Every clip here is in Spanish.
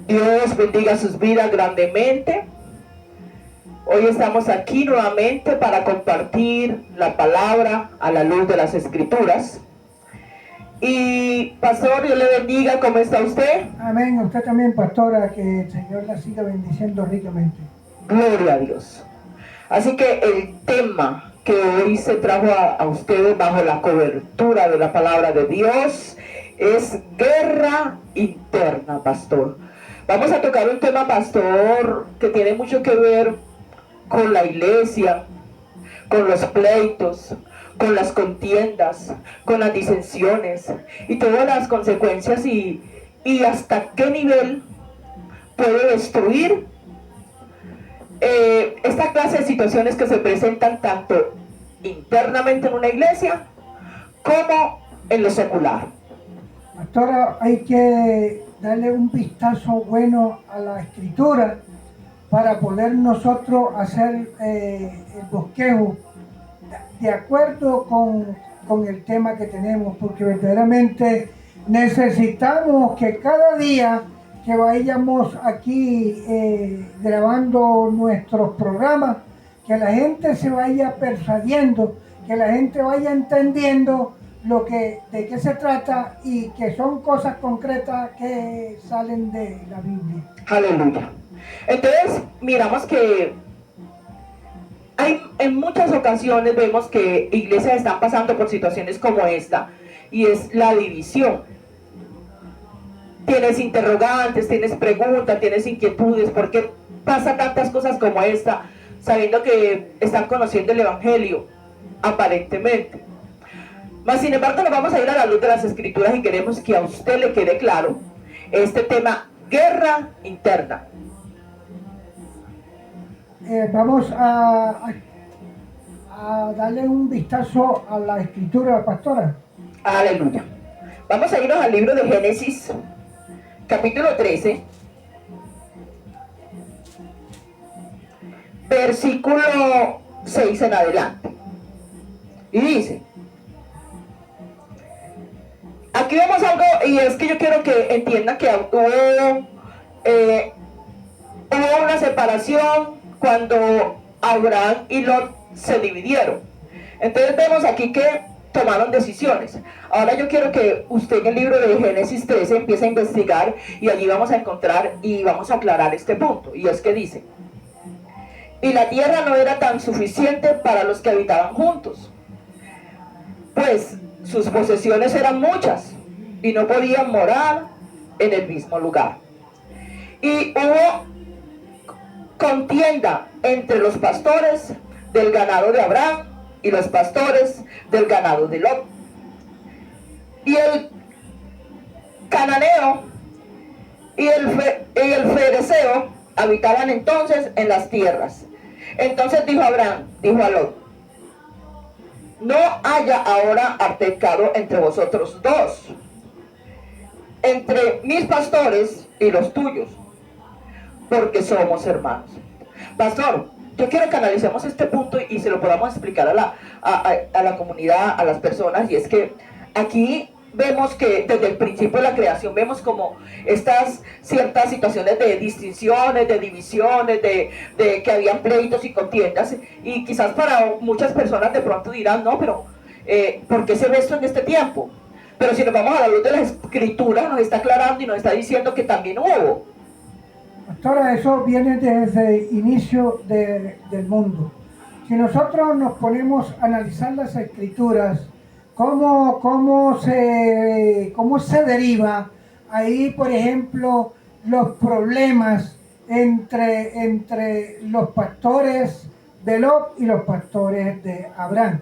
Dios bendiga sus vidas grandemente. Hoy estamos aquí nuevamente para compartir la palabra a la luz de las Escrituras. Y pastor, Dios le bendiga, ¿cómo está usted? Amén, usted también, pastora, que el Señor la siga bendiciendo ricamente. Gloria a Dios. Así que el tema que hoy se trajo a ustedes bajo la cobertura de la palabra de Dios es guerra interna, pastor. Vamos a tocar un tema, pastor, que tiene mucho que ver con la iglesia, con los pleitos, con las contiendas, con las disensiones y todas las consecuencias y hasta qué nivel puede destruir esta clase de situaciones que se presentan tanto internamente en una iglesia como en lo secular. Pastora, hay que darle un vistazo bueno a la Escritura para poder nosotros hacer el bosquejo de acuerdo con el tema que tenemos, porque verdaderamente necesitamos que cada día que vayamos aquí grabando nuestros programas, que la gente se vaya persuadiendo, que la gente vaya entendiendo de qué se trata y que son cosas concretas que salen de la Biblia. Aleluya. Entonces, miramos que en muchas ocasiones vemos que iglesias están pasando por situaciones como esta, y es la división. Tienes interrogantes, tienes preguntas, tienes inquietudes, ¿por qué pasa tantas cosas como esta, sabiendo que están conociendo el Evangelio, aparentemente? Mas, sin embargo, nos vamos a ir a la luz de las Escrituras y queremos que a usted le quede claro este tema, guerra interna. Vamos a darle un vistazo a la Escritura, pastora. Aleluya. Vamos a irnos al libro de Génesis, capítulo 13, versículo 6 en adelante. Y dice, aquí vemos algo, y es que yo quiero que entiendan que hubo una separación cuando Abraham y Lot se dividieron. Entonces vemos aquí que tomaron decisiones. Ahora yo quiero que usted en el libro de Génesis 13 empiece a investigar, y allí vamos a encontrar y vamos a aclarar este punto. Y es que dice, y la tierra no era tan suficiente para los que habitaban juntos, pues sus posesiones eran muchas y no podían morar en el mismo lugar. Y hubo contienda entre los pastores del ganado de Abraham y los pastores del ganado de Lot. Y el cananeo y el fereceo habitaban entonces en las tierras. Entonces dijo Abraham, dijo a Lot, no haya ahora altercado entre vosotros dos, entre mis pastores y los tuyos, porque somos hermanos. Pastor, yo quiero que analicemos este punto y se lo podamos explicar a la comunidad, a las personas, y es que aquí vemos que desde el principio de la creación vemos como estas ciertas situaciones de distinciones, de divisiones, de que habían pleitos y contiendas, y quizás para muchas personas de pronto dirán, no, pero ¿por qué se ve esto en este tiempo? Pero si nos vamos a la luz de la Escritura, nos está aclarando y nos está diciendo que también hubo. Pastora, eso viene desde el inicio del mundo. Si nosotros nos ponemos a analizar las Escrituras, cómo se deriva ahí, por ejemplo, los problemas entre los pastores de Lot y los pastores de Abraham.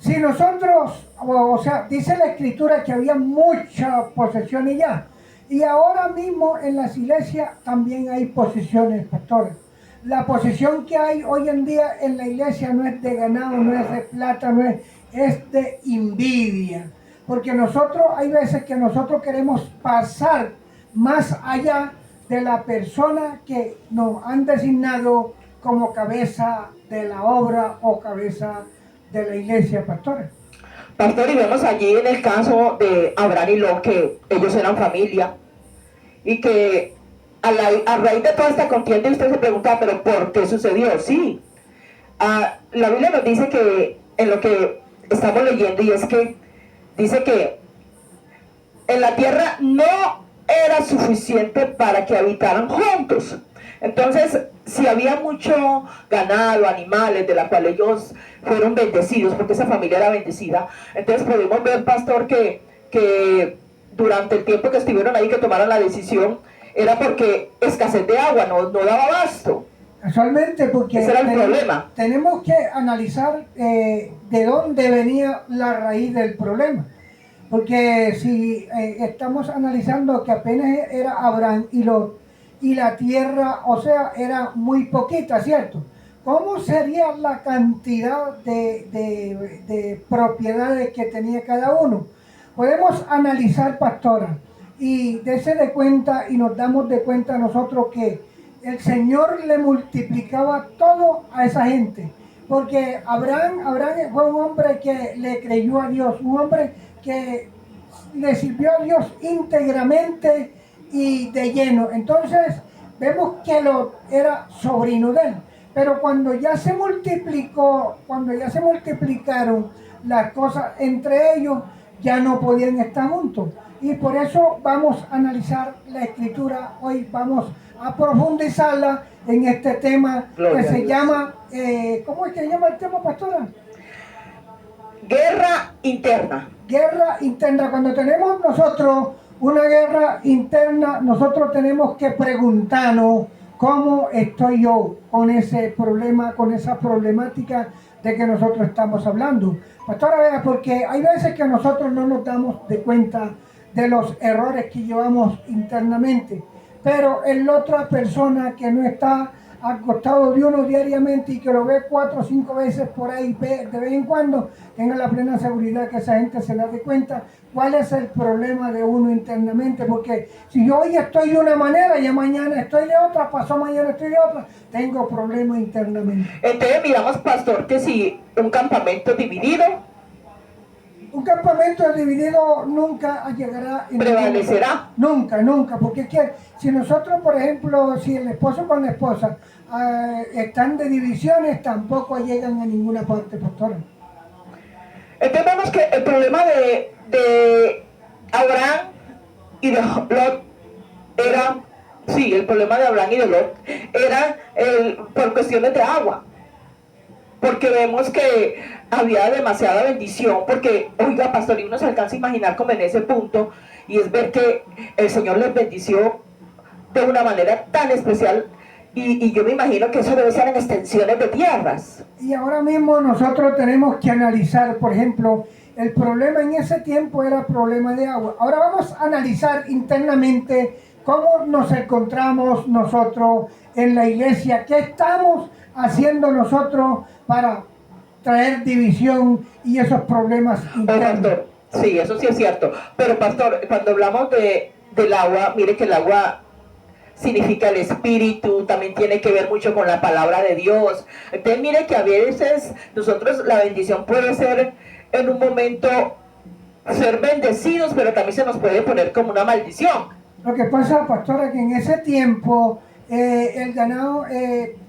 Si nosotros, o sea, dice la Escritura que había mucha posesión y ya. Y ahora mismo en las iglesias también hay posesiones, pastores. La posesión que hay hoy en día en la iglesia no es de ganado, no es de plata, es de envidia. Porque hay veces que nosotros queremos pasar más allá de la persona que nos han designado como cabeza de la obra o cabeza de la iglesia, pastores. Pastor, y vemos allí en el caso de Abraham y Lot que ellos eran familia y que a raíz de toda esta contienda usted se pregunta, pero ¿por qué sucedió? Sí, la Biblia nos dice que en lo que estamos leyendo, y es que dice que en la tierra no era suficiente para que habitaran juntos. Entonces, si había mucho ganado, animales, de la cual ellos fueron bendecidos, porque esa familia era bendecida, entonces podemos ver, pastor, que durante el tiempo que estuvieron ahí, que tomaron la decisión, era porque escasez de agua, no daba abasto. Casualmente, porque ese era el problema. Tenemos que analizar de dónde venía la raíz del problema. Porque si estamos analizando que apenas era Abraham y Lot, y la tierra, o sea, era muy poquita, ¿cierto? ¿Cómo sería la cantidad de propiedades que tenía cada uno? Podemos analizar, pastora, y dése de cuenta, y nos damos de cuenta nosotros que el Señor le multiplicaba todo a esa gente. Porque Abraham fue un hombre que le creyó a Dios, un hombre que le sirvió a Dios íntegramente y de lleno. Entonces vemos que Lot era sobrino de él. Pero cuando ya se multiplicaron las cosas entre ellos, ya no podían estar juntos. Y por eso vamos a analizar la escritura hoy, vamos a profundizarla en este tema que se llama, ¿cómo es que se llama el tema, pastora? Guerra interna. Guerra interna. Cuando tenemos nosotros una guerra interna, nosotros tenemos que preguntarnos cómo estoy yo con ese problema, con esa problemática de que nosotros estamos hablando. Pastora, vea, porque hay veces que nosotros no nos damos de cuenta de los errores que llevamos internamente, pero en la otra persona que no está al costado de uno diariamente y que lo ve 4 o 5 veces por ahí de vez en cuando, tenga la plena seguridad que esa gente se da de cuenta cuál es el problema de uno internamente, porque si yo hoy estoy de una manera y mañana estoy de otra, pasó mañana estoy de otra, tengo problemas internamente. Entonces miramos, pastor, que si un campamento dividido, un campamento dividido nunca llegará a prevalecerá. Nunca, porque es que si nosotros, por ejemplo, si el esposo con la esposa están de divisiones, tampoco llegan a ninguna parte, pastora. Entonces vemos que el problema de Abraham y de Lot era, sí, el problema de Abraham y de Lot era por cuestiones de agua. Porque vemos que había demasiada bendición, porque, oiga, pastor, y uno se alcanza a imaginar como en ese punto, y es ver que el Señor les bendició de una manera tan especial, y yo me imagino que eso debe ser en extensiones de tierras. Y ahora mismo nosotros tenemos que analizar, por ejemplo, el problema en ese tiempo era problema de agua. Ahora vamos a analizar internamente cómo nos encontramos nosotros en la iglesia, qué estamos haciendo nosotros para traer división y esos problemas internos. Pastor, sí, eso sí es cierto. Pero pastor, cuando hablamos del agua, mire que el agua significa el espíritu, también tiene que ver mucho con la palabra de Dios. Entonces mire que a veces nosotros la bendición puede ser en un momento ser bendecidos, pero también se nos puede poner como una maldición. Lo que pasa, pastora, que en ese tiempo el ganado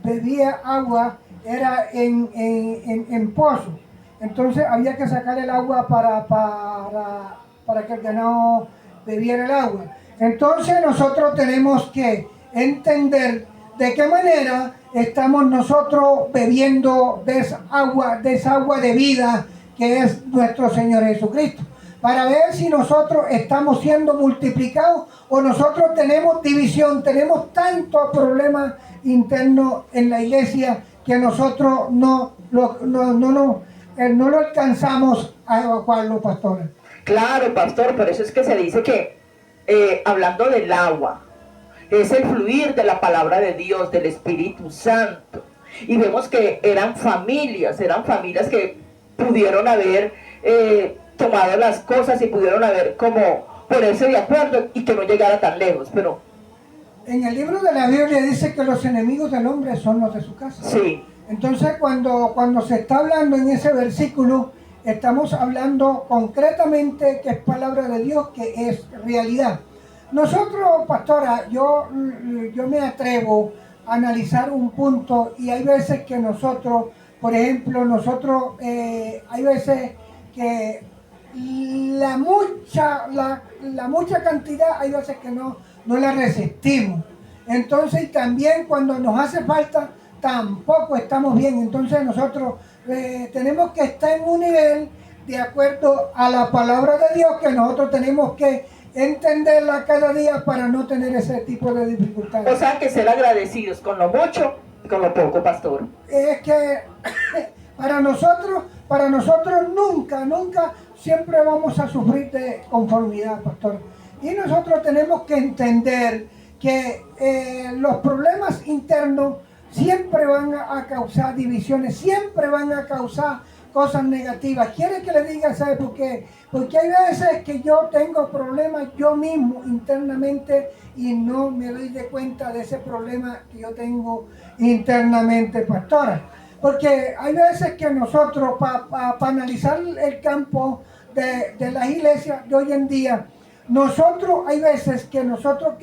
bebía agua, era en pozos. Entonces había que sacar el agua para que el ganado bebiera el agua. Entonces nosotros tenemos que entender de qué manera estamos nosotros bebiendo de esa agua de vida que es nuestro Señor Jesucristo, para ver si nosotros estamos siendo multiplicados o nosotros tenemos división, tenemos tantos problemas internos en la iglesia que nosotros no lo alcanzamos a evacuarlo, pastor. Claro, pastor, por eso es que se dice que hablando del agua, es el fluir de la palabra de Dios, del Espíritu Santo. Y vemos que eran familias que pudieron haber tomado las cosas y pudieron haber como ponerse de acuerdo y que no llegara tan lejos, pero... En el libro de la Biblia dice que los enemigos del hombre son los de su casa. Sí. Entonces cuando se está hablando en ese versículo, estamos hablando concretamente que es palabra de Dios, que es realidad. Nosotros, pastora, yo me atrevo a analizar un punto y hay veces que nosotros, por ejemplo, hay veces que la mucha cantidad, hay veces que no la resistimos. Entonces, y también cuando nos hace falta, tampoco estamos bien. Entonces nosotros tenemos que estar en un nivel de acuerdo a la palabra de Dios, que nosotros tenemos que entenderla cada día para no tener ese tipo de dificultades. O sea, que ser agradecidos con lo mucho y con lo poco, pastor. Es que para nosotros nunca, siempre vamos a sufrir de conformidad, pastor. Y nosotros tenemos que entender que los problemas internos siempre van a causar divisiones, siempre van a causar cosas negativas. ¿Quiere que le diga, sabe por qué? Porque hay veces que yo tengo problemas yo mismo internamente y no me doy de cuenta de ese problema que yo tengo internamente, pastora. Porque hay veces que nosotros, para analizar el campo de las iglesias de hoy en día, hay veces que nosotros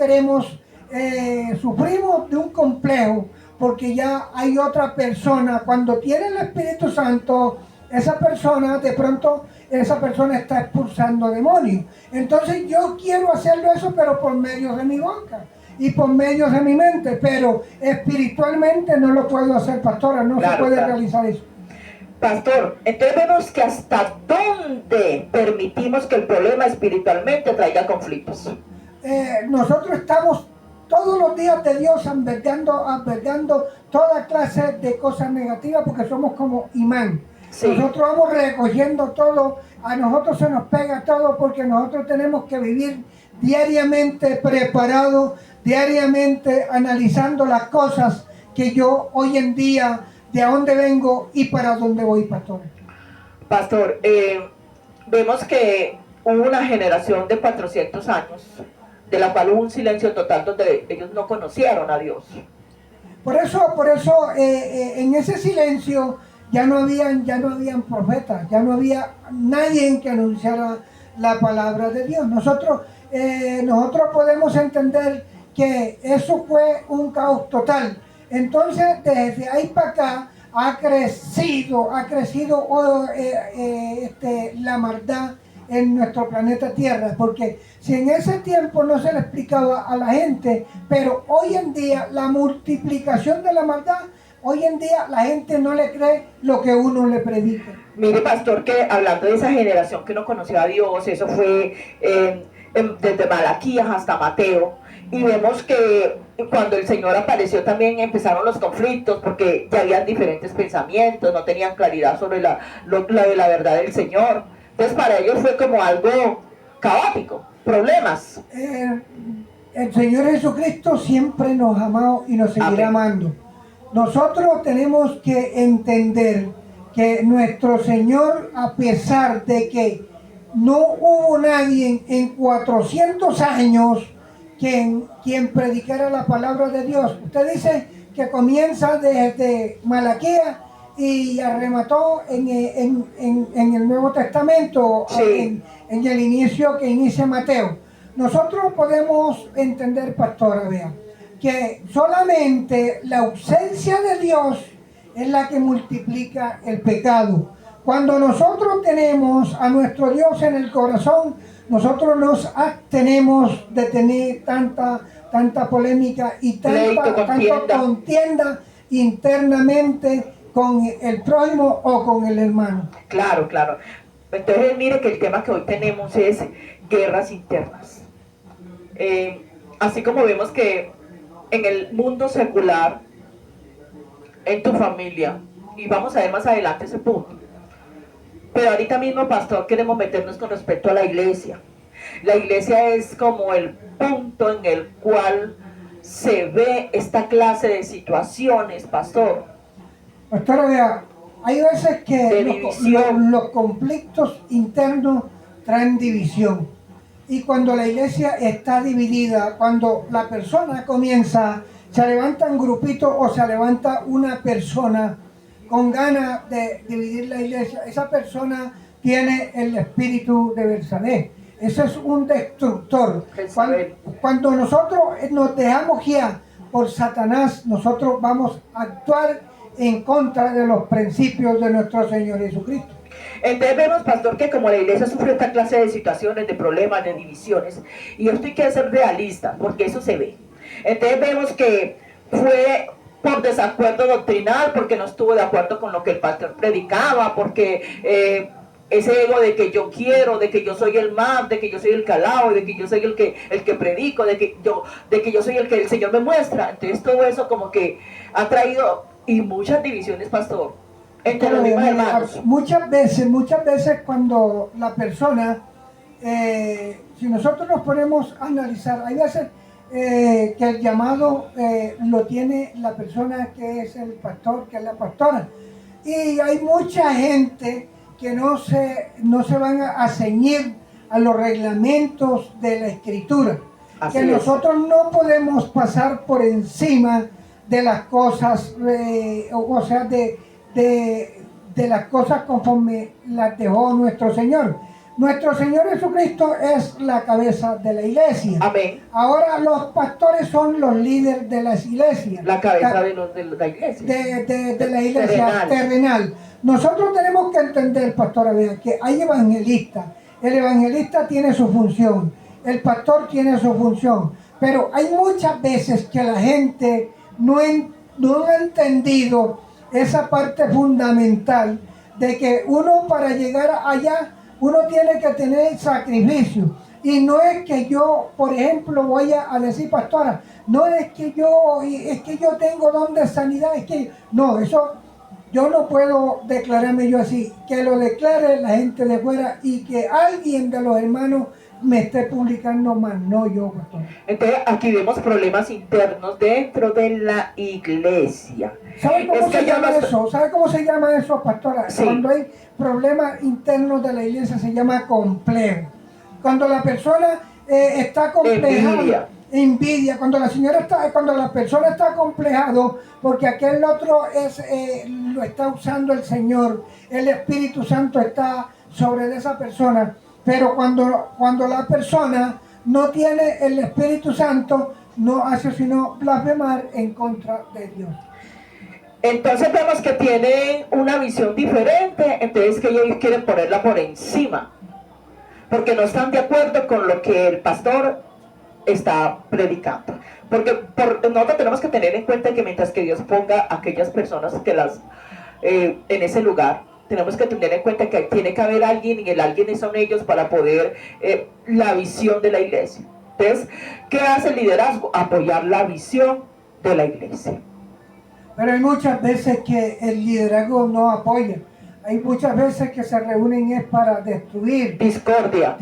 sufrimos de un complejo, porque ya hay otra persona, cuando tiene el Espíritu Santo, esa persona está expulsando demonios. Entonces yo quiero hacerlo eso, pero por medio de mi boca y por medio de mi mente, pero espiritualmente no lo puedo hacer, pastora, no se puede realizar eso. Pastor, entonces vemos que hasta dónde permitimos que el problema espiritualmente traiga conflictos. Nosotros estamos todos los días de Dios albergando toda clase de cosas negativas, porque somos como imán. Sí. Nosotros vamos recogiendo todo, a nosotros se nos pega todo, porque nosotros tenemos que vivir diariamente preparados, diariamente analizando las cosas que yo hoy en día, de a dónde vengo y para dónde voy, pastor. Pastor, vemos que hubo una generación de 400 años, de la cual hubo un silencio total donde ellos no conocieron a Dios. Por eso en ese silencio ya no habían profetas, ya no había nadie que anunciara la palabra de Dios. Nosotros podemos entender que eso fue un caos total. Entonces, desde ahí para acá ha crecido la maldad en nuestro planeta Tierra, porque si en ese tiempo no se le explicaba a la gente, pero hoy en día la multiplicación de la maldad, hoy en día la gente no le cree lo que uno le predica. Mire, pastor, que hablando de esa generación que no conocía a Dios, eso fue desde Malaquías hasta Mateo, y vemos que cuando el Señor apareció también empezaron los conflictos, porque ya habían diferentes pensamientos, no tenían claridad sobre la verdad del Señor. Entonces para ellos fue como algo caótico, problemas. El Señor Jesucristo siempre nos ha amado y nos seguirá amando. Nosotros tenemos que entender que nuestro Señor, a pesar de que no hubo nadie en 400 años quien predicara la palabra de Dios. Usted dice que comienza desde Malaquías y arremató en el Nuevo Testamento, sí, en el inicio que inicia Mateo. Nosotros podemos entender, pastora, vea, que solamente la ausencia de Dios es la que multiplica el pecado. Cuando nosotros tenemos a nuestro Dios en el corazón, nosotros nos abstenemos de tener tanta polémica y tanta contienda internamente con el prójimo o con el hermano. Claro. Entonces mire que el tema que hoy tenemos es guerras internas. Así como vemos que en el mundo secular, en tu familia, y vamos a ver más adelante ese punto, pero ahorita mismo, pastor, queremos meternos con respecto a la iglesia. La iglesia es como el punto en el cual se ve esta clase de situaciones, pastor. Pastora, vea, hay veces que los conflictos internos traen división. Y cuando la iglesia está dividida, cuando la persona se levanta un grupito o se levanta una persona con ganas de dividir la iglesia, esa persona tiene el espíritu de Belsabé. Eso es un destructor. Jezabel. Cuando nosotros nos dejamos guiar por Satanás, nosotros vamos a actuar en contra de los principios de nuestro Señor Jesucristo. Entonces vemos, pastor, que como la iglesia sufre esta clase de situaciones, de problemas, de divisiones, y esto hay que ser realista, porque eso se ve. Entonces vemos que fue por desacuerdo doctrinal, porque no estuvo de acuerdo con lo que el pastor predicaba, porque ese ego de que yo quiero, de que yo soy el más, de que yo soy el calado, de que yo soy el que predico, de que yo soy el que el Señor me muestra. Entonces todo eso como que ha traído y muchas divisiones, pastor, entre los mismos hermanos. Muchas veces cuando la persona, si nosotros nos ponemos a analizar, hay veces que el llamado lo tiene la persona que es el pastor, que es la pastora. Y hay mucha gente que no se van a ceñir a los reglamentos de la Escritura. Así que nosotros no podemos pasar por encima de las cosas, o sea, de las cosas conforme las dejó nuestro Señor. Nuestro Señor Jesucristo es la cabeza de la iglesia. Amén. Ahora los pastores son los líderes de las iglesias. La cabeza de la iglesia. De la iglesia terrenal. Nosotros tenemos que entender, pastora, vean, que hay evangelistas. El evangelista tiene su función. El pastor tiene su función. Pero hay muchas veces que la gente no ha entendido esa parte fundamental de que uno para llegar allá, uno tiene que tener sacrificio. Y no es que yo, por ejemplo, voy a decir, pastora, no es que yo tengo don de sanidad, es que no, eso yo no puedo declararme yo así, que lo declare la gente de fuera y que alguien de los hermanos me esté publicando más, no yo, pastor. Entonces aquí vemos problemas internos dentro de la iglesia. ¿Sabe cómo se llama eso? ¿Sabe cómo se llama eso, pastora? Sí. Cuando hay problemas internos de la iglesia se llama complejo. Cuando la persona está complejada, envidia. Cuando la persona está acomplejado porque aquel otro lo está usando el Señor, el Espíritu Santo está sobre esa persona. Pero cuando la persona no tiene el Espíritu Santo, no hace sino blasfemar en contra de Dios. Entonces vemos que tienen una visión diferente, entonces que ellos quieren ponerla por encima, porque no están de acuerdo con lo que el pastor está predicando. Porque nosotros tenemos que tener en cuenta que mientras que Dios ponga a aquellas personas que en ese lugar, tenemos que tener en cuenta que tiene que haber alguien, y el alguien son ellos para poder la visión de la iglesia. Entonces, ¿qué hace el liderazgo? Apoyar la visión de la iglesia. Pero hay muchas veces que el liderazgo no apoya. Hay muchas veces que se reúnen es para destruir. Discordia.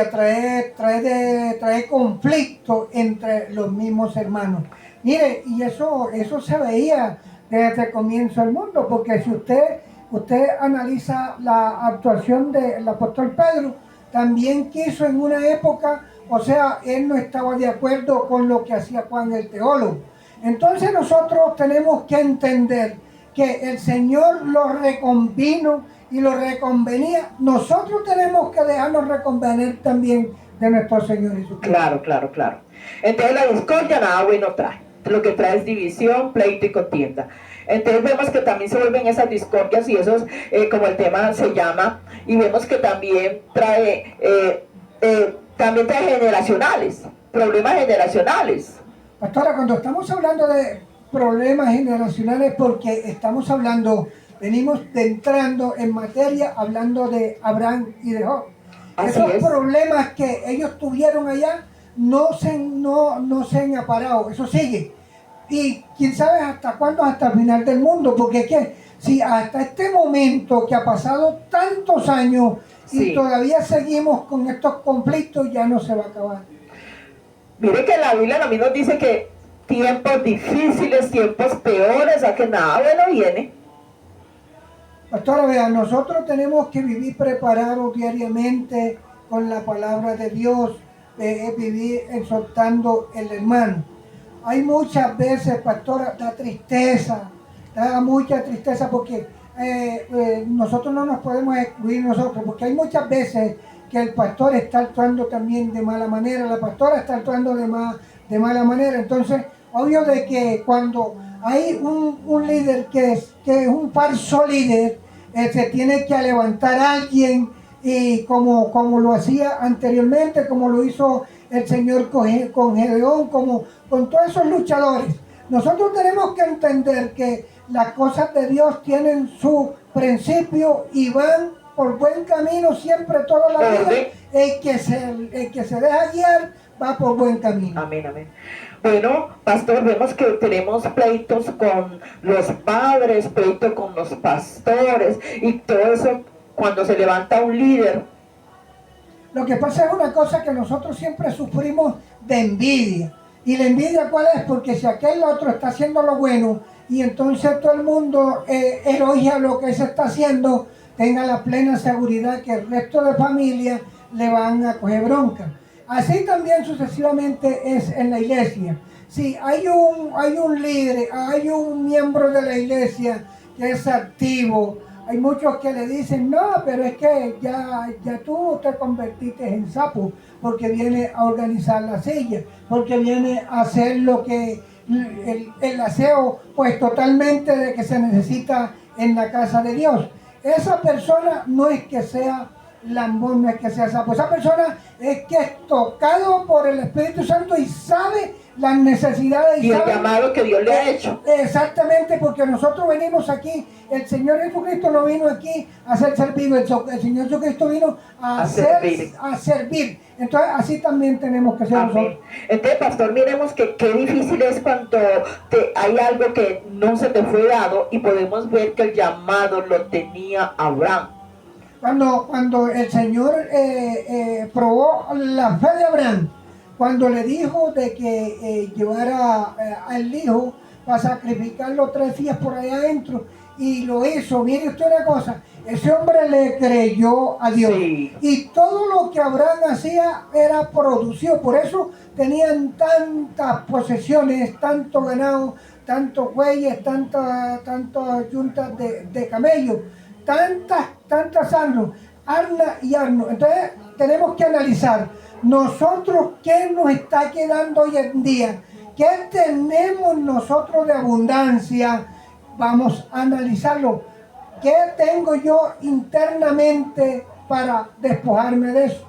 Traer conflicto entre los mismos hermanos. Mire, y eso se veía desde el comienzo del mundo, porque si usted analiza la actuación del apóstol Pedro, también quiso en una época, o sea, él no estaba de acuerdo con lo que hacía Juan el teólogo. Entonces nosotros tenemos que entender que el Señor lo reconvino y lo reconvenía. Nosotros tenemos que dejarnos reconvenir también de nuestro Señor Jesucristo. Claro. Entonces la discordia nada bueno trae. Lo que trae es división, pleito y contienda. Entonces vemos que también se vuelven esas discordias y esos, como el tema se llama, y vemos que también trae generacionales, problemas generacionales. Pastora, cuando estamos hablando de problemas generacionales, porque venimos entrando en materia hablando de Abraham y de Job. Esos problemas que ellos tuvieron allá no se han aparado, eso sigue. Y quién sabe hasta cuándo, hasta el final del mundo, porque es que si hasta este momento que ha pasado tantos años y todavía seguimos con estos conflictos, ya no se va a acabar. Mire que la Biblia a mí nos dice que tiempos difíciles, tiempos peores, a que nada bueno viene. Pastora, vean, nosotros tenemos que vivir preparados diariamente con la palabra de Dios, vivir exhortando el hermano. Hay muchas veces, pastora, da mucha tristeza porque nosotros no nos podemos excluir nosotros, porque hay muchas veces que el pastor está actuando también de mala manera, la pastora está actuando de mala manera. Entonces, obvio de que cuando hay un líder que es un falso líder, se tiene que levantar a alguien, y como lo hacía anteriormente, como lo hizo el Señor con Gedeón, como con todos esos luchadores. Nosotros tenemos que entender que las cosas de Dios tienen su principio y van por buen camino siempre toda la vida. El que se deja guiar va por buen camino. Amén, amén. Bueno, pastor, vemos que tenemos pleitos con los padres, pleitos con los pastores y todo eso cuando se levanta un líder. Lo que pasa es una cosa que nosotros siempre sufrimos de envidia. ¿Y la envidia cuál es? Porque si aquel otro está haciendo lo bueno y entonces todo el mundo elogia lo que se está haciendo, tenga la plena seguridad que el resto de familia le van a coger bronca. Así también sucesivamente es en la iglesia. Si hay un líder, hay un miembro de la iglesia que es activo, hay muchos que le dicen, no, pero es que ya tú te convertiste en sapo, porque viene a organizar la silla, porque viene a hacer lo que el aseo, pues totalmente de que se necesita en la casa de Dios. Esa persona no es que sea lambón, no es que sea sapo. Esa persona es que es tocado por el Espíritu Santo y sabe las necesidades y el llamado que Dios le ha hecho. Exactamente, porque nosotros venimos aquí, el Señor Jesucristo no vino aquí a ser servido, el Señor Jesucristo vino a servir. Entonces así también tenemos que ser nosotros. Entonces, pastor, miremos que qué difícil es cuando hay algo que no se te fue dado y podemos ver que el llamado lo tenía Abraham. Cuando el Señor probó la fe de Abraham, cuando le dijo de que llevara al hijo para sacrificarlo 3 días por allá adentro, y lo hizo. Mire usted una cosa, ese hombre le creyó a Dios. Sí. Y todo lo que Abraham hacía era producido. Por eso tenían tantas posesiones, tanto ganado, tantos bueyes, tantas yuntas de camellos, tantas asnos, arna y arno. Entonces tenemos que analizar nosotros qué nos está quedando hoy en día, qué tenemos nosotros de abundancia. Vamos a analizarlo. ¿Qué tengo yo internamente para despojarme de eso?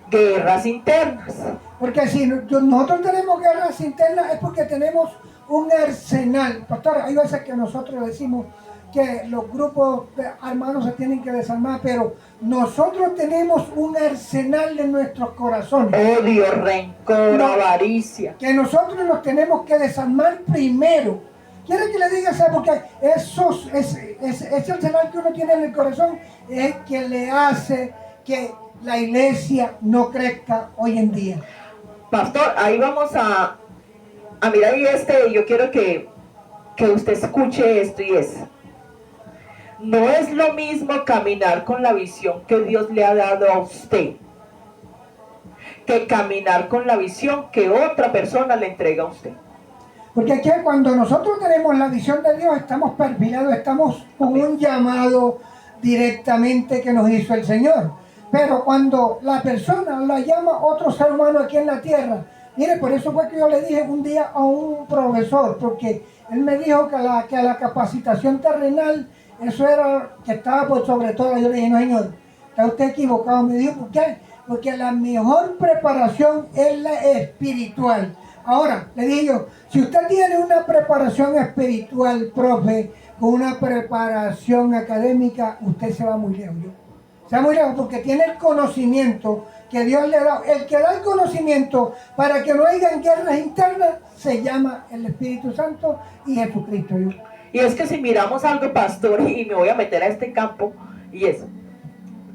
Guerras internas. Porque si nosotros tenemos guerras internas es porque tenemos un arsenal. Pastor, hay veces que nosotros decimos que los grupos armados se tienen que desarmar, pero nosotros tenemos un arsenal en nuestros corazones. Odio, rencor, avaricia. Que nosotros nos tenemos que desarmar primero. ¿Quiere que le diga eso? Porque ese arsenal que uno tiene en el corazón es el que le hace que la iglesia no crezca hoy en día. Pastor, ahí vamos a mirar yo quiero que usted escuche esto y es. No es lo mismo caminar con la visión que Dios le ha dado a usted que caminar con la visión que otra persona le entrega a usted. Porque aquí cuando nosotros tenemos la visión de Dios, estamos perfilados, estamos con un llamado directamente que nos hizo el Señor. Pero cuando la persona la llama otro ser humano aquí en la tierra, mire, por eso fue que yo le dije un día a un profesor, porque él me dijo que la capacitación terrenal, eso era que estaba por sobre todo. Yo le dije, no señor, está usted equivocado. Me dijo, ¿por qué? Porque la mejor preparación es la espiritual. Ahora, le dije yo, si usted tiene una preparación espiritual, profe, con una preparación académica, usted se va muy lejos. Se va muy lejos porque tiene el conocimiento que Dios le da. El que da el conocimiento para que no hayan guerras internas se llama el Espíritu Santo y Jesucristo. Y es que si miramos algo, pastor, y me voy a meter a este campo, y es,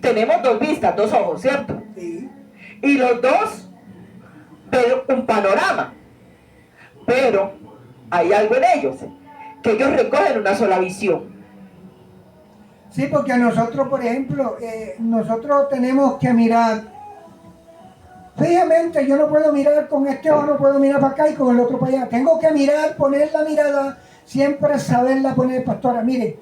tenemos 2 vistas, 2 ojos, ¿cierto? Sí. Y los 2 ven un panorama. Pero hay algo en ellos, que ellos recogen una sola visión. Sí, porque nosotros, por ejemplo, nosotros tenemos que mirar, fijamente yo no puedo mirar con este ojo, no puedo mirar para acá y con el otro para allá. Tengo que mirar, poner la mirada, siempre saberla poner, pastora. Mire,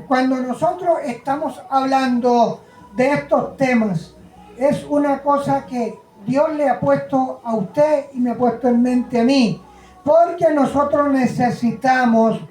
cuando nosotros estamos hablando de estos temas, es una cosa que Dios le ha puesto a usted y me ha puesto en mente a mí, porque nosotros necesitamos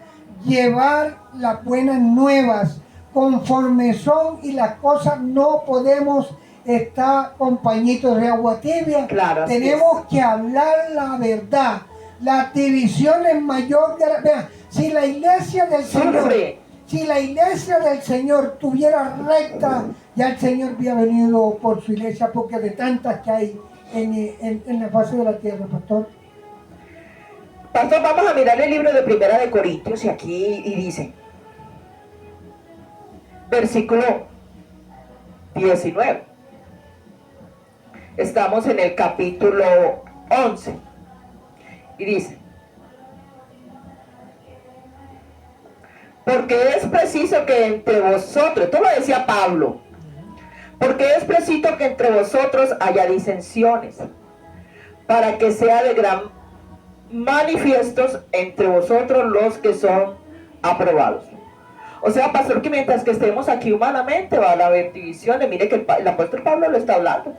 llevar las buenas nuevas conforme son, y las cosas no podemos estar con pañitos de agua tibia. Claro, así tenemos es. que hablar la verdad. La división es mayor. Vean, si la iglesia del Señor, Sufre. si la iglesia del Señor tuviera recta, ya el Señor había venido por su iglesia, porque de tantas que hay en la fase de la tierra, pastor. Pastor, vamos a mirar el libro de Primera de Corintios y aquí y dice, versículo 19. Estamos en el capítulo 11 y dice, porque es preciso que entre vosotros, esto lo decía Pablo, porque es preciso que entre vosotros haya disensiones, para que sea de gran manifiestos entre vosotros los que son aprobados. O sea, pastor, que mientras que estemos aquí humanamente va a haber divisiones. Mire que el apóstol Pablo lo está hablando.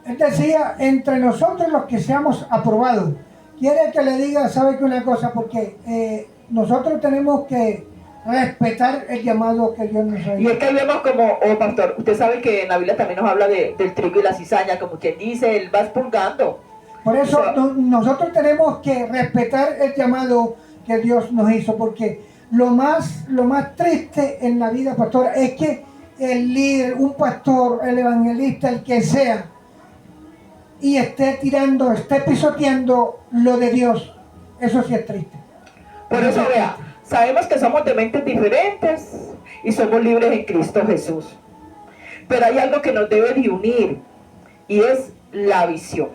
Él decía, entre nosotros los que seamos aprobados. Quiere que le diga, sabe que una cosa, porque nosotros tenemos que respetar el llamado que Dios nos ha hecho. Y es que vemos como, pastor, usted sabe que en la Biblia también nos habla del trigo y la cizaña, como quien dice, él va expurgando. Por eso O sea, nosotros tenemos que respetar el llamado que Dios nos hizo, porque lo más triste en la vida, pastor, es que el líder, un pastor, el evangelista, el que sea, y esté pisoteando lo de Dios. Eso sí es triste. por eso vea, sabemos que somos de mentes diferentes y somos libres en Cristo Jesús. Pero hay algo que nos debe de unir y es la visión.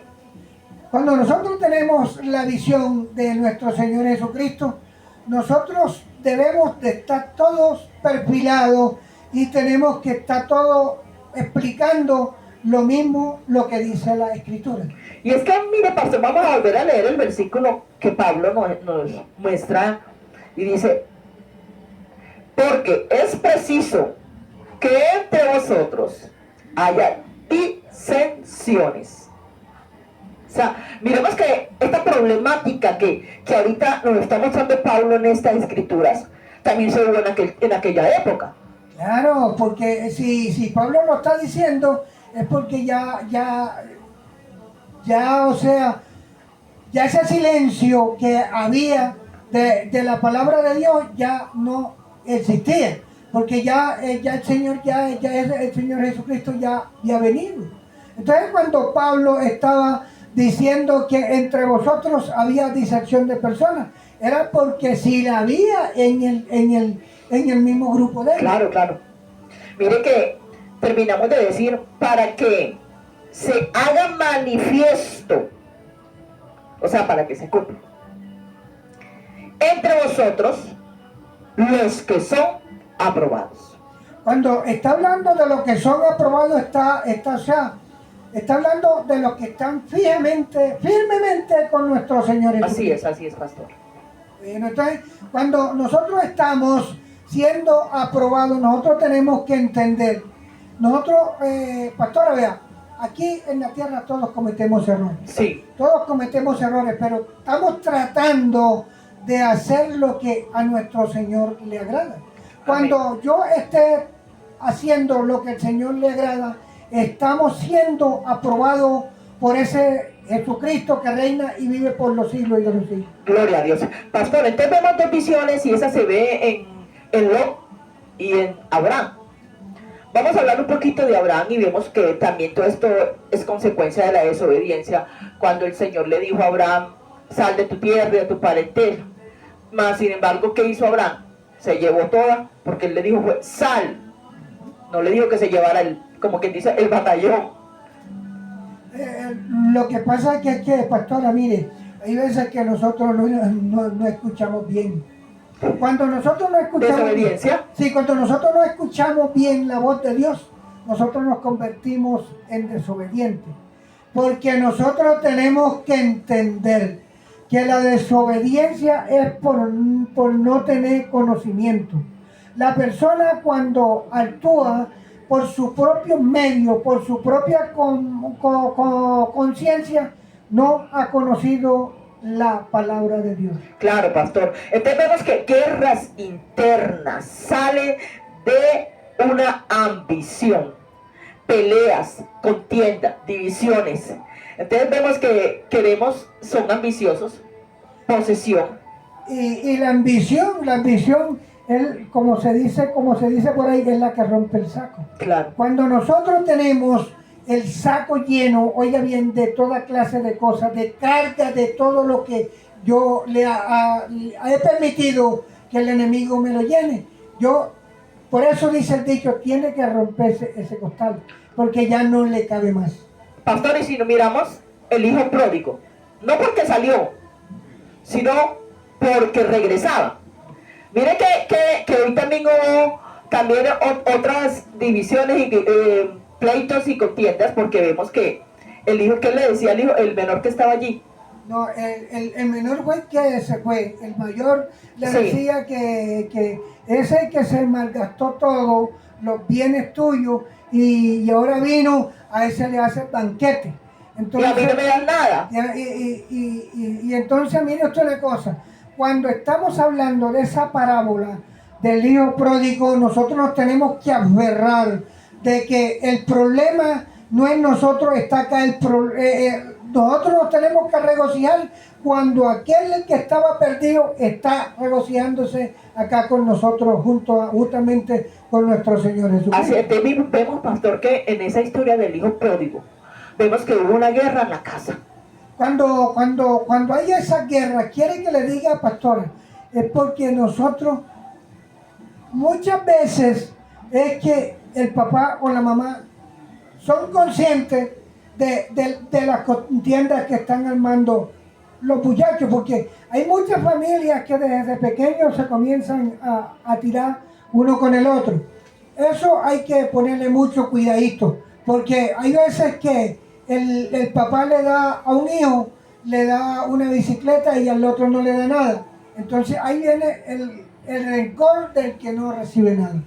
Cuando nosotros tenemos la visión de nuestro Señor Jesucristo, nosotros debemos de estar todos perfilados y tenemos que estar todos explicando lo mismo lo que dice la Escritura. Y es que, mire, pastor, vamos a volver a leer el versículo que Pablo nos muestra y dice, porque es preciso que entre vosotros haya disensiones. O sea, miremos que esta problemática que ahorita nos está mostrando Pablo en estas escrituras, también se hubo en aquella época. Claro, porque si Pablo lo está diciendo, es porque o sea, ya ese silencio que había de la palabra de Dios ya no existía, porque ya el Señor, el Señor Jesucristo ya había venido. Entonces, cuando Pablo estaba diciendo que entre vosotros había disección de personas, era porque si la había en el mismo grupo de él. Claro, claro. Mire que terminamos de decir, para que se haga manifiesto, o sea, para que se cumpla, entre vosotros los que son aprobados. Cuando está hablando de los que son aprobados, está hablando de los que están firmemente con nuestro Señor Jesucristo. Así es, pastor. Bueno, entonces, cuando nosotros estamos siendo aprobados, nosotros tenemos que entender. Nosotros, pastora, vea, aquí en la tierra todos cometemos errores. Sí. Todos cometemos errores, pero estamos tratando de hacer lo que a nuestro Señor le agrada. Cuando yo esté haciendo lo que al Señor le agrada, estamos siendo aprobados por ese Jesucristo que reina y vive por los siglos y de los siglos. Gloria a Dios. Pastor, entonces vemos dos visiones y esa se ve en Lot y en Abraham. Vamos a hablar un poquito de Abraham y vemos que también todo esto es consecuencia de la desobediencia. Cuando el Señor le dijo a Abraham, sal de tu tierra y de tu parentela. Mas, sin embargo, ¿qué hizo Abraham? Se llevó toda, porque él le dijo, sal. No le dijo que se llevara como quien dice, el batallón. Lo que pasa es que, pastora, mire, hay veces que nosotros no escuchamos bien. Cuando nosotros no escuchamos, ¿Desobediencia? Sí, cuando nosotros no escuchamos bien la voz de Dios, nosotros nos convertimos en desobedientes. Porque nosotros tenemos que entender que la desobediencia es por no tener conocimiento. La persona cuando actúa por su propio medio, por su propia conciencia, no ha conocido la palabra de Dios. Claro, pastor. Entonces vemos que guerras internas salen de una ambición, peleas, contienda, divisiones. Entonces vemos que son ambiciosos, posesión. Y la ambición, como se dice por ahí, es la que rompe el saco. Claro. Cuando nosotros tenemos el saco lleno, oiga bien, de toda clase de cosas, de carga, de todo lo que yo he permitido que el enemigo me lo llene. Por eso dice el dicho, tiene que romperse ese costal, porque ya no le cabe más. Pastor, y si no miramos el hijo pródigo, no porque salió, sino porque regresaba. Mire que hoy también hubo otras divisiones y pleitos y contiendas, porque vemos que el hijo, que le decía el menor que estaba allí. No, el menor fue que se fue, el mayor le decía que ese que se malgastó todo, los bienes tuyos, y ahora vino, a ese le hace banquete. Entonces, y a mí no me dan nada. Y entonces, mire usted una cosa, cuando estamos hablando de esa parábola del hijo pródigo, nosotros nos tenemos que aferrar de que el problema no es nosotros, está acá nosotros nos tenemos que regocijar cuando aquel que estaba perdido está regocijándose acá con nosotros, justamente con nuestro Señor Jesucristo. Así es, vemos, pastor, que en esa historia del hijo pródigo, vemos que hubo una guerra en la casa. Cuando hay esa guerra, quiere que le diga, pastora, es porque nosotros muchas veces es que el papá o la mamá son conscientes de las contiendas que están armando los muchachos, porque hay muchas familias que desde pequeños se comienzan a tirar uno con el otro. Eso hay que ponerle mucho cuidadito, porque hay veces que el papá le da a un hijo, le da una bicicleta y al otro no le da nada. Entonces ahí viene el rencor del que no recibe nada.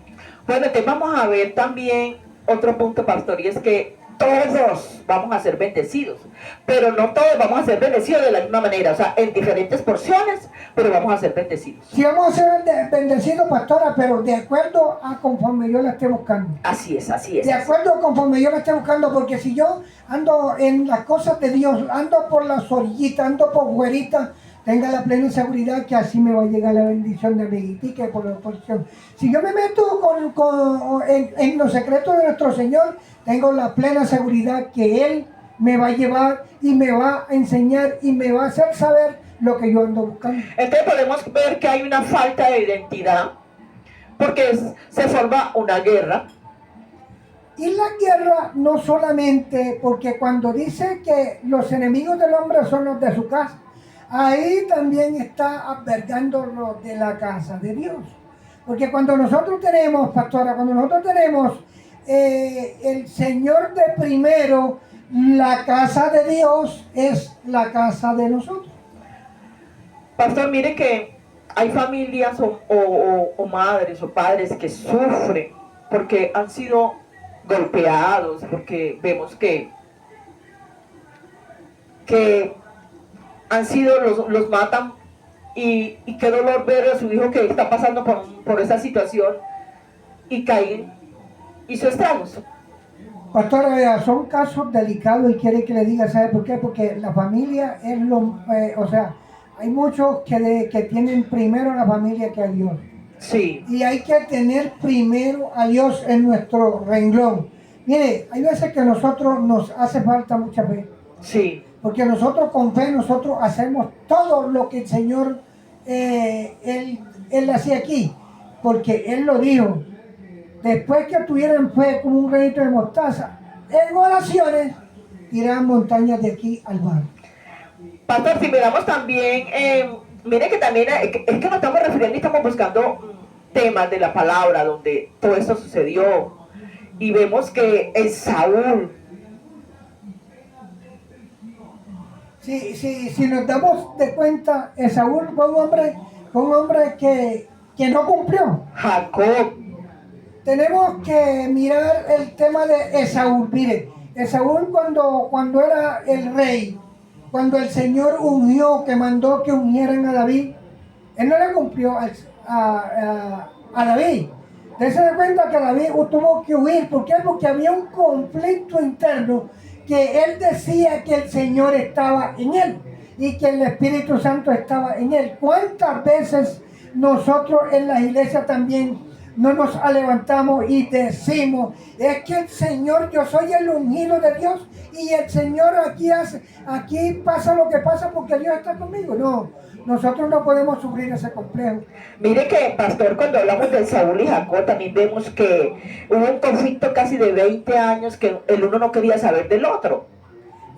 Bueno, entonces vamos a ver también otro punto, pastor, y es que todos vamos a ser bendecidos, pero no todos vamos a ser bendecidos de la misma manera, o sea, en diferentes porciones, pero vamos a ser bendecidos. Sí, vamos a ser bendecidos, pastora, pero de acuerdo a conforme yo la esté buscando. Así es, así es. De acuerdo a conforme yo la esté buscando, porque si yo ando en las cosas de Dios, ando por las orillitas, ando por fuerita, tenga la plena seguridad que así me va a llegar la bendición de amiguitica y por la porción. Si yo me meto en los secretos de nuestro Señor, tengo la plena seguridad que Él me va a llevar y me va a enseñar y me va a hacer saber lo que yo ando buscando. Entonces podemos ver que hay una falta de identidad, porque se forma una guerra. Y la guerra no solamente, porque cuando dice que los enemigos del hombre son los de su casa, ahí también está albergando los de la casa de Dios. Porque cuando nosotros tenemos, pastora, cuando nosotros tenemos el Señor de primero, la casa de Dios es la casa de nosotros. Pastor, mire que hay familias o madres o padres que sufren porque han sido golpeados, porque vemos que han sido, los matan, y qué dolor ver a su hijo que está pasando por esa situación y caen, hizo estragos. Pastora, vea, son casos delicados y quiere que le diga, ¿sabe por qué? Porque la familia es hay muchos que tienen primero a la familia que a Dios. Sí. Y hay que tener primero a Dios en nuestro renglón. Mire, hay veces que a nosotros nos hace falta mucha fe. Sí. Porque nosotros con fe, nosotros hacemos todo lo que el Señor, Él hacía aquí. Porque Él lo dijo. Después que tuvieran fe como un granito de mostaza, en oraciones, tirarán montañas de aquí al mar. Pastor, si miramos también, mire que también es que nos estamos refiriendo y estamos buscando temas de la palabra donde todo esto sucedió. Y vemos que Saúl. Si nos damos de cuenta, Saúl fue un hombre que no cumplió. Jacob. tenemos que mirar el tema de Esaú. Mire, Esaú cuando era el rey, cuando el Señor ungió, que mandó que ungieran a David, él no le cumplió a David. Dense de cuenta que David tuvo que huir. ¿Por qué? Porque había un conflicto interno que él decía que el Señor estaba en él y que el Espíritu Santo estaba en él. ¿Cuántas veces nosotros en las iglesias también no nos levantamos y decimos, es que el Señor, yo soy el ungido de Dios y el Señor aquí pasa lo que pasa porque Dios está conmigo? No, nosotros no podemos sufrir ese complejo. Mire que, pastor, cuando hablamos de Saúl y Jacob, también vemos que hubo un conflicto casi de 20 años que el uno no quería saber del otro.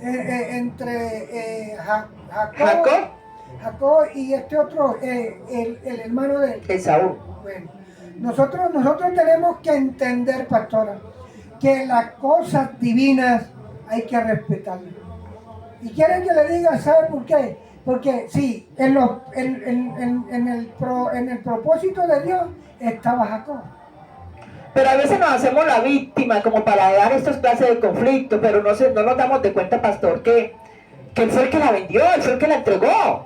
Entre Jacob y este otro, el hermano de Esaú. Bueno, nosotros tenemos que entender, pastora, que las cosas divinas hay que respetarlas. Y quieren que le diga, ¿sabe por qué? Porque sí, en el propósito de Dios estaba Jacob. Pero a veces nos hacemos la víctima como para dar estos clases de conflicto, pero no nos damos de cuenta, pastor, que él fue el que la vendió, él fue el que la entregó.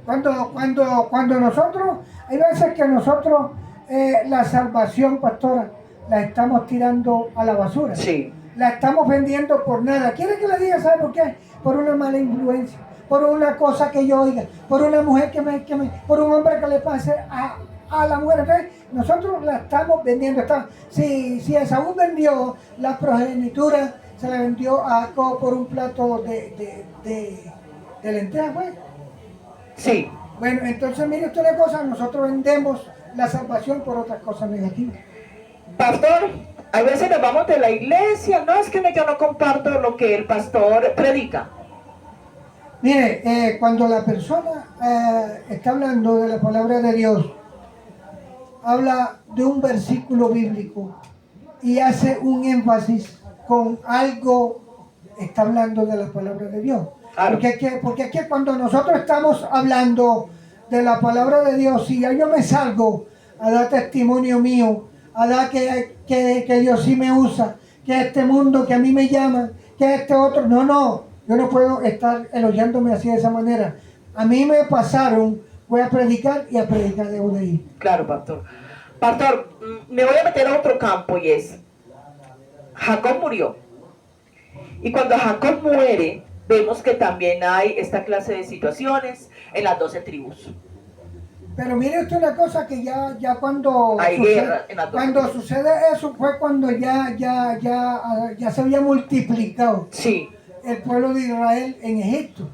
Cuando nosotros, hay veces que nosotros la salvación, pastora, la estamos tirando a la basura. Sí. La estamos vendiendo por nada. ¿Quiere que le diga, sabe por qué? Por una mala influencia, por una cosa que yo oiga, por una mujer por un hombre que le pase a la mujer. Entonces, nosotros la estamos vendiendo. Si Esaú vendió la progenitura, se la vendió a Jacob por un plato de lentejas, pues. Sí. Bueno, entonces mire usted una cosa, nosotros vendemos la salvación por otras cosas negativas. Pastor, a veces nos vamos de la iglesia, no es que yo no comparto lo que el pastor predica. Mire, cuando la persona está hablando de la palabra de Dios, habla de un versículo bíblico y hace un énfasis con algo, está hablando de la palabra de Dios. Claro. Porque es que cuando nosotros estamos hablando de la palabra de Dios, si ya yo me salgo a dar testimonio mío, a dar que Dios sí me usa, que este mundo que a mí me llama, que este otro, no, yo no puedo estar elogiándome así de esa manera. A mí me pasaron, voy a predicar y a predicar debo de ir. Claro, pastor. Pastor, me voy a meter a otro campo y es, Jacob murió. Y cuando Jacob muere, vemos que también hay esta clase de situaciones en las 12 tribus. Pero mire usted una cosa que ya cuando sucede eso fue cuando ya se había multiplicado el pueblo de Israel en Egipto.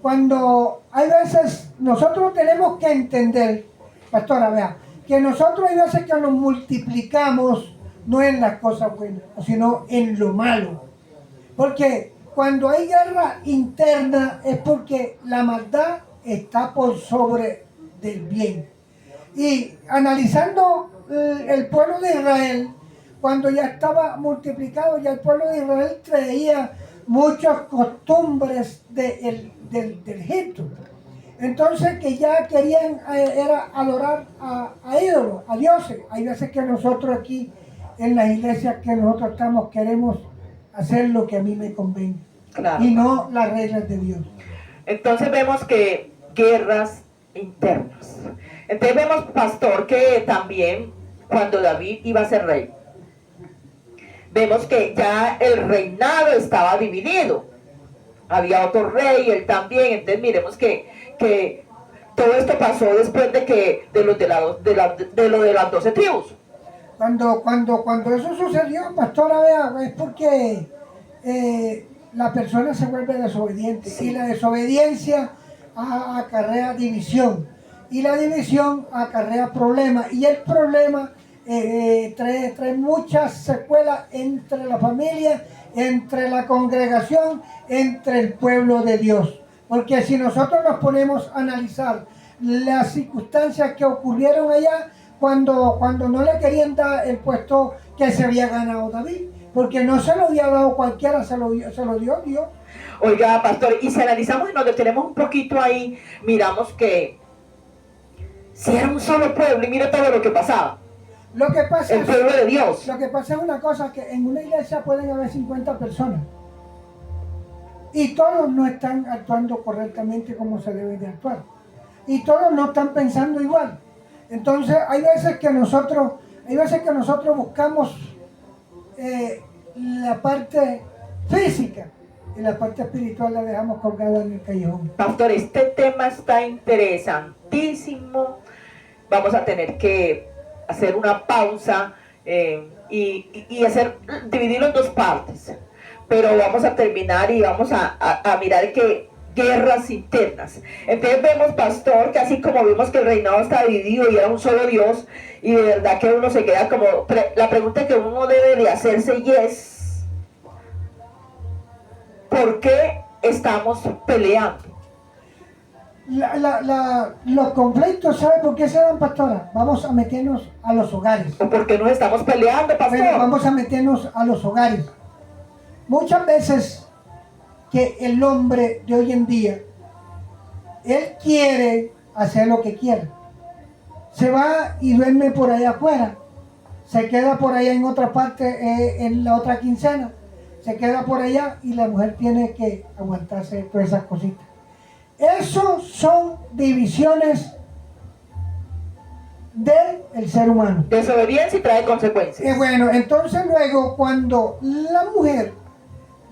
Cuando hay veces nosotros tenemos que entender, pastora, vea, que nosotros hay veces que nos multiplicamos no en las cosas buenas, sino en lo malo. Porque cuando hay guerra interna es porque la maldad está por sobre del bien. Y analizando el pueblo de Israel, cuando ya estaba multiplicado, ya el pueblo de Israel traía muchas costumbres del Egipto. Entonces que ya querían era adorar a ídolos, a dioses. Hay veces que nosotros aquí en las iglesias que nosotros estamos queremos hacer lo que a mí me convenga. Claro. Y no las reglas de Dios. Entonces vemos que guerras internas. Entonces vemos, pastor, que también cuando David iba a ser rey, vemos que ya el reinado estaba dividido. Había otro rey, él también. Entonces miremos que todo esto pasó después de lo de las 12 tribus. Cuando eso sucedió, pastora, vea, es porque la persona se vuelve desobediente. Sí. Y la desobediencia acarrea división. Y la división acarrea problemas. Y el problema trae muchas secuelas entre la familia, entre la congregación, entre el pueblo de Dios. Porque si nosotros nos ponemos a analizar las circunstancias que ocurrieron allá, cuando no le querían dar el puesto que se había ganado David, porque no se lo había dado cualquiera, se lo dio Dios. Oiga, pastor, y si analizamos y nos detenemos un poquito ahí, miramos que si era un solo pueblo y mira todo lo que pasaba. Lo que pasa el pueblo de Dios. Lo que pasa es una cosa, que en una iglesia pueden haber 50 personas y todos no están actuando correctamente como se debe de actuar. Y todos no están pensando igual. Entonces hay veces que nosotros buscamos la parte física y la parte espiritual la dejamos colgada en el callejón. Pastor, este tema está interesantísimo. Vamos a tener que hacer una pausa y dividirlo en dos partes. Pero vamos a terminar y vamos a mirar que guerras internas. Entonces vemos, pastor, que así como vimos que el reinado está dividido y era un solo Dios, y de verdad que uno se queda como, la pregunta que uno debe de hacerse y es, ¿por qué estamos peleando? Los conflictos, ¿sabe por qué se dan, pastora? Vamos a meternos a los hogares. ¿O por qué nos estamos peleando, pastor? Bueno, vamos a meternos a los hogares. Muchas veces que el hombre de hoy en día, él quiere hacer lo que quiere. Se va y duerme por allá afuera. Se queda por allá en otra parte, en la otra quincena. Se queda por allá y la mujer tiene que aguantarse todas esas cositas. Esos son divisiones del ser humano. Desobediencia y trae consecuencias. Bueno, entonces luego cuando la mujer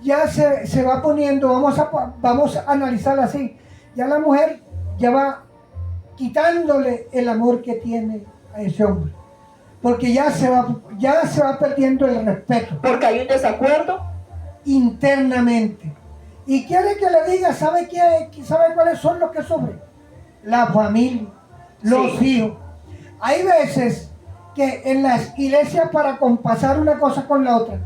ya se va poniendo, vamos a analizarla así, ya la mujer ya va quitándole el amor que tiene a ese hombre, porque ya se va perdiendo el respeto. Porque hay un desacuerdo internamente. Y quiere que le diga, ¿sabe cuáles son los que sufren? La familia, los hijos. Hay veces que en las iglesias, para compasar una cosa con la otra,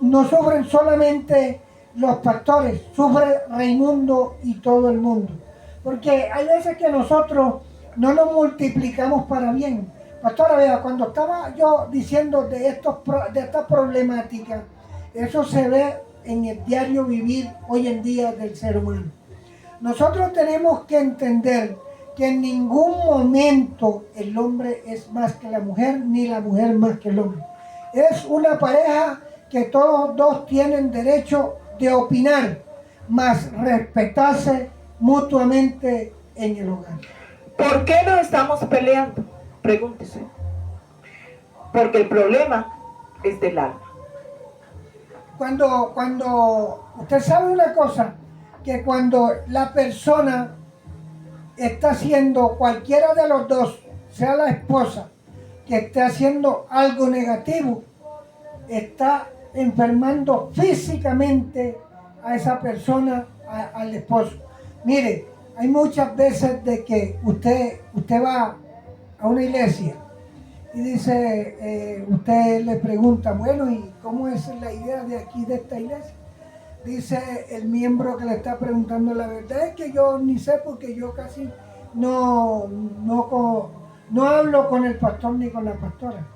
no sufren solamente los pastores, sufre Raimundo y todo el mundo. Porque hay veces que nosotros no nos multiplicamos para bien. Pastora, vea, cuando estaba yo diciendo de esta problemática, eso se ve en el diario vivir hoy en día del ser humano. Nosotros tenemos que entender que en ningún momento el hombre es más que la mujer, ni la mujer más que el hombre. Es una pareja que todos dos tienen derecho de opinar, más respetarse mutuamente en el hogar. ¿Por qué nos estamos peleando? Pregúntese. Porque el problema es del alma. Cuando usted sabe una cosa, que cuando la persona está haciendo, cualquiera de los dos, sea la esposa, que esté haciendo algo negativo, está enfermando físicamente a esa persona, al esposo. Mire, hay muchas veces de que usted va a una iglesia y dice, usted le pregunta, bueno, ¿y cómo es la idea de aquí, de esta iglesia? Dice el miembro que le está preguntando, la verdad es que yo ni sé, porque yo casi no hablo con el pastor ni con la pastora.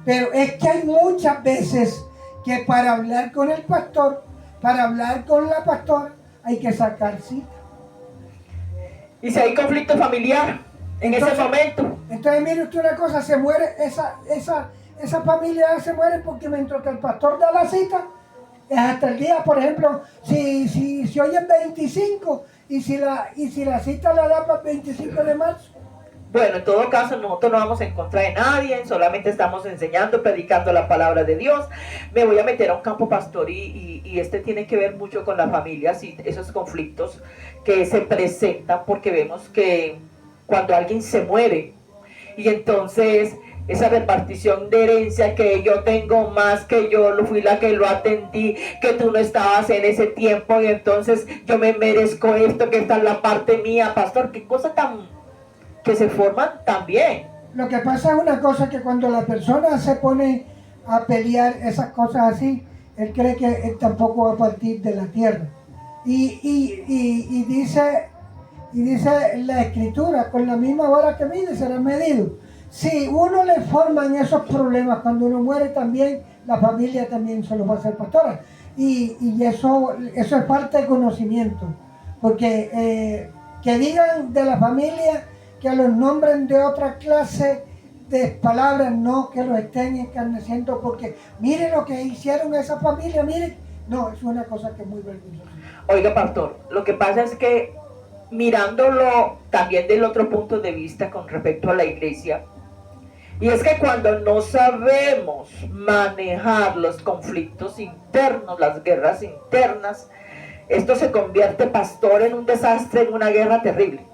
Pero es que hay muchas veces que para hablar con el pastor, para hablar con la pastora, hay que sacar cita. Y si hay conflicto familiar en ese momento. Entonces mire usted una cosa, se muere esa familia, se muere porque mientras que el pastor da la cita, es hasta el día, por ejemplo, si hoy es 25 y si la cita la da para el 25 de marzo. Bueno, en todo caso, nosotros no vamos en contra de nadie, solamente estamos enseñando, predicando la palabra de Dios. Me voy a meter a un campo pastor y este tiene que ver mucho con las familias y esos conflictos que se presentan, porque vemos que cuando alguien se muere y entonces esa repartición de herencia, que yo tengo más, que yo fui la que lo atendí, que tú no estabas en ese tiempo y entonces yo me merezco esto, que esta es la parte mía, pastor, qué cosa tan que se forman también. Lo que pasa es una cosa, que cuando la persona se pone a pelear esas cosas así, él cree que él tampoco va a partir de la tierra. Y dice la escritura, con la misma vara que mide será medido. Si uno le forman esos problemas cuando uno muere, también la familia también se los va a hacer, pastora. Y eso es parte del conocimiento. Porque que digan de la familia, que los nombren de otra clase de palabras, no que los estén encarneciendo porque miren lo que hicieron a esa familia, miren. No, es una cosa que es muy vergonzosa. Oiga, pastor, lo que pasa es que mirándolo también del otro punto de vista con respecto a la iglesia, y es que cuando no sabemos manejar los conflictos internos, las guerras internas, esto se convierte, pastor, en un desastre, en una guerra terrible.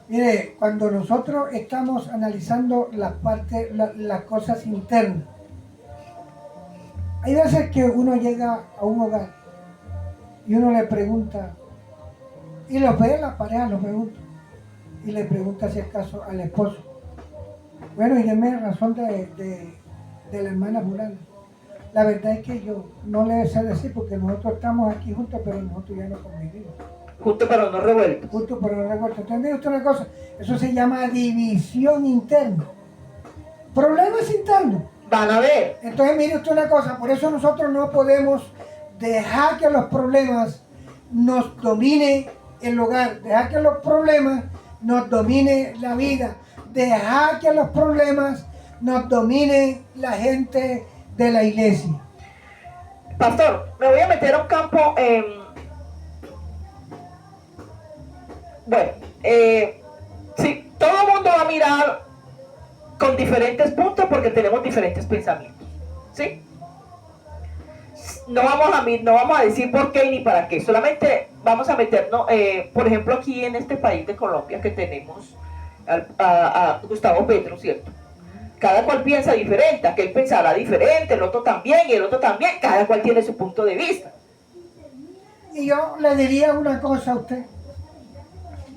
Mire, cuando nosotros estamos analizando las cosas internas, hay veces que uno llega a un hogar y uno le pregunta, y lo ve en la pareja, lo pregunta, y le pregunta si acaso al esposo. Bueno, y deme razón de la hermana fulana. La verdad es que yo no le sé decir porque nosotros estamos aquí juntos, pero nosotros ya no convivimos. Juntos pero no revueltos. Juntos pero no revueltos. Entonces, mire usted una cosa, eso se llama división interna. Problemas internos. Van a ver. Entonces, mire usted una cosa, por eso nosotros no podemos dejar que los problemas nos dominen el hogar, dejar que los problemas nos dominen la vida, dejar que los problemas nos dominen la gente de la iglesia. Pastor, me voy a meter a un campo, sí, todo el mundo va a mirar con diferentes puntos porque tenemos diferentes pensamientos, ¿sí? No vamos a decir por qué ni para qué, solamente vamos a meternos, por ejemplo, aquí en este país de Colombia que tenemos a Gustavo Petro, ¿cierto? Cada cual piensa diferente, aquel pensará diferente, el otro también y el otro también, cada cual tiene su punto de vista. Y yo le diría una cosa a usted,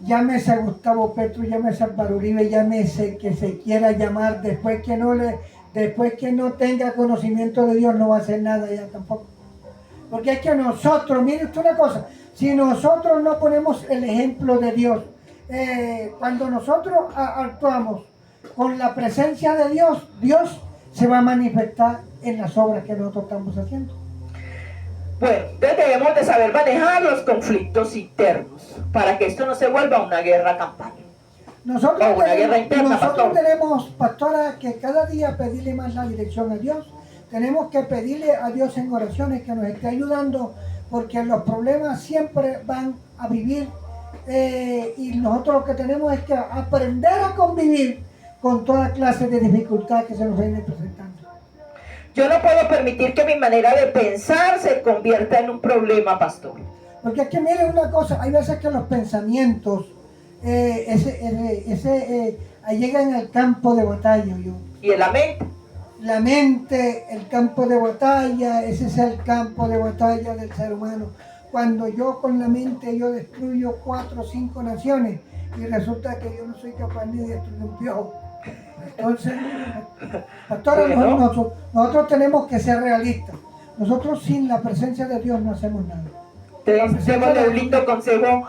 llámese a Gustavo Petro, llámese a Álvaro Uribe, llámese que se quiera llamar, después que no tenga conocimiento de Dios no va a hacer nada ya tampoco. Porque es que nosotros, mire usted una cosa, si nosotros no ponemos el ejemplo de Dios, cuando nosotros actuamos con la presencia de Dios, Dios se va a manifestar en las obras que nosotros estamos haciendo. Bueno, entonces debemos de saber manejar los conflictos internos para que esto no se vuelva una guerra campal. Nosotros pastor. tenemos, pastora, que cada día pedirle más la dirección a Dios. Tenemos que pedirle a Dios en oraciones que nos esté ayudando, porque los problemas siempre van a vivir y nosotros lo que tenemos es que aprender a convivir con toda clase de dificultad que se nos viene presentando. Yo no puedo permitir que mi manera de pensar se convierta en un problema, pastor. Porque es que mire una cosa, hay veces que los pensamientos llegan al campo de batalla. ¿Y en la mente? La mente, el campo de batalla, ese es el campo de batalla del ser humano. Cuando yo con la mente yo destruyo 4 o 5 naciones y resulta que yo no soy capaz ni de destruir un piojo. Entonces, pastora, nosotros tenemos que ser realistas. Nosotros sin la presencia de Dios no hacemos nada. Démosle un lindo consejo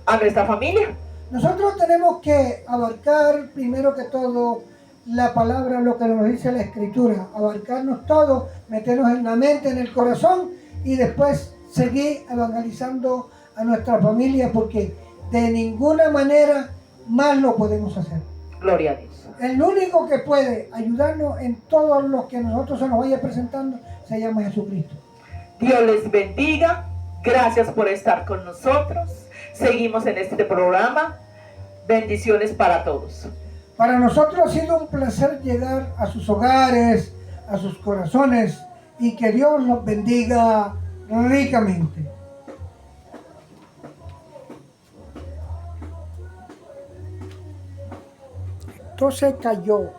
a nuestra familia. Nosotros tenemos que abarcar primero que todo la palabra, lo que nos dice la Escritura, abarcarnos todo, meternos en la mente, en el corazón y después seguir evangelizando a nuestra familia porque de ninguna manera más lo podemos hacer. Gloria a Dios. El único que puede ayudarnos en todo lo que nosotros se nos vaya presentando se llama Jesucristo. Dios les bendiga. Gracias por estar con nosotros. Seguimos en este programa. Bendiciones para todos. Para nosotros ha sido un placer llegar a sus hogares, a sus corazones y que Dios los bendiga ricamente. Entonces cayó